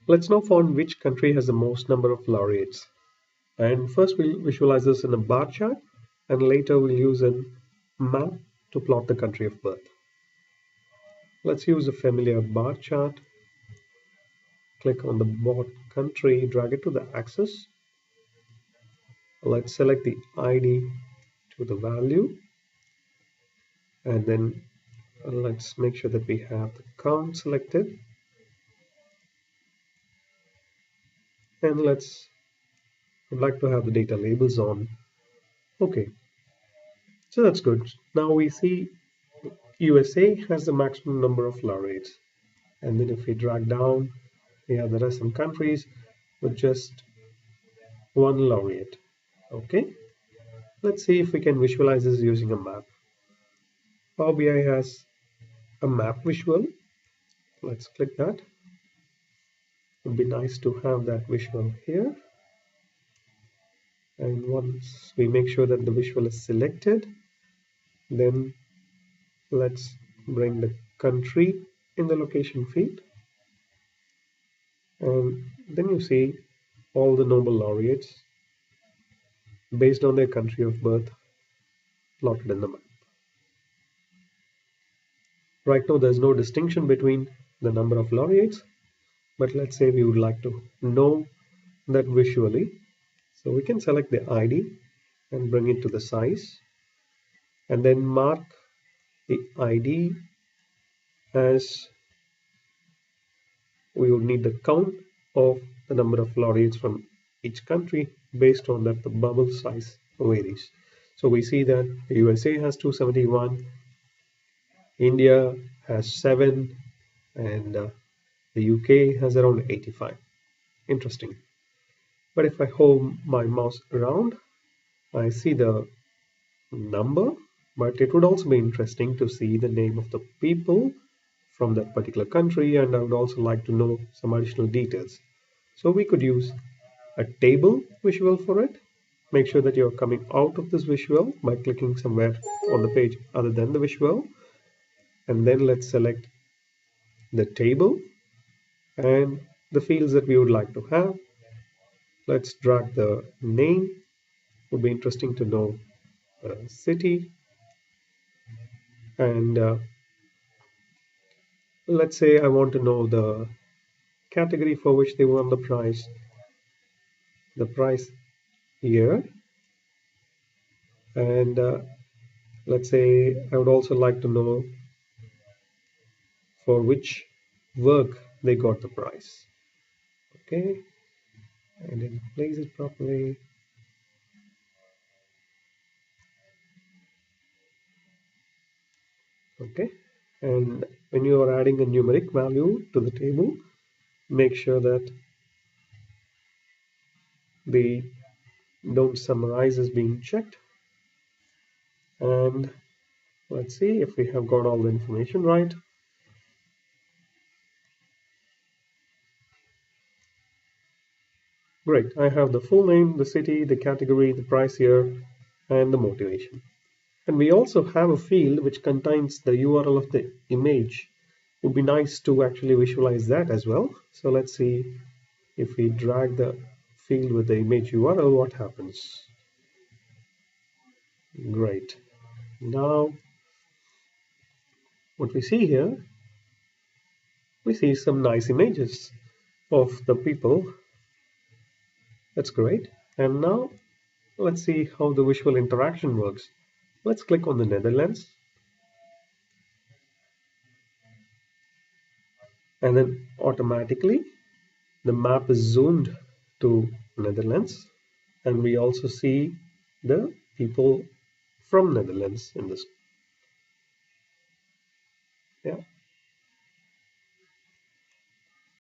Let's now find which country has the most number of laureates. And first we'll visualize this in a bar chart, and later we'll use a map to plot the country of birth. Let's use a familiar bar chart. Click on the bot country, drag it to the axis. Let's select the ID to the value, and then let's make sure that we have the count selected, and would like to have the data labels on. Okay, so that's good. Now we see USA has the maximum number of laureates, and then if we drag down, yeah, there are some countries with just one laureate. Okay, let's see if we can visualize this using a map. Power BI has a map visual. Let's click that. It would be nice to have that visual here. And once we make sure that the visual is selected, then let's bring the country in the location field. And then you see all the Nobel laureates based on their country of birth plotted in the map. Right now there's no distinction between the number of laureates, but let's say we would like to know that visually. So we can select the ID and bring it to the size, and then mark the ID as we would need the count of the number of laureates from each country based on that the bubble size varies. So we see that the USA has 271, India has 7, and the UK has around 85. Interesting. But if I hold my mouse around, I see the number, but it would also be interesting to see the name of the people from that particular country, and I would also like to know some additional details. So we could use a table visual for it. Make sure that you're coming out of this visual by clicking somewhere on the page other than the visual, and then let's select the table and the fields that we would like to have. Let's drag the name. Would be interesting to know city, and let's say I want to know the category for which they won the prize year, and let's say I would also like to know for which work they got the prize. Okay, and then place it properly. Okay, and when you are adding a numeric value to the table, make sure that the don't summarize is being checked, and let's see if we have got all the information right. Great, I have the full name, the city, the category, the price year, and the motivation. And we also have a field which contains the URL of the image. It would be nice to actually visualize that as well. So let's see if we drag the field with the image URL, what happens. Great. Now, what we see here, we see some nice images of the people. That's great. And now let's see how the visual interaction works. Let's click on the Netherlands, and then automatically the map is zoomed to Netherlands, and we also see the people from Netherlands in this. Yeah,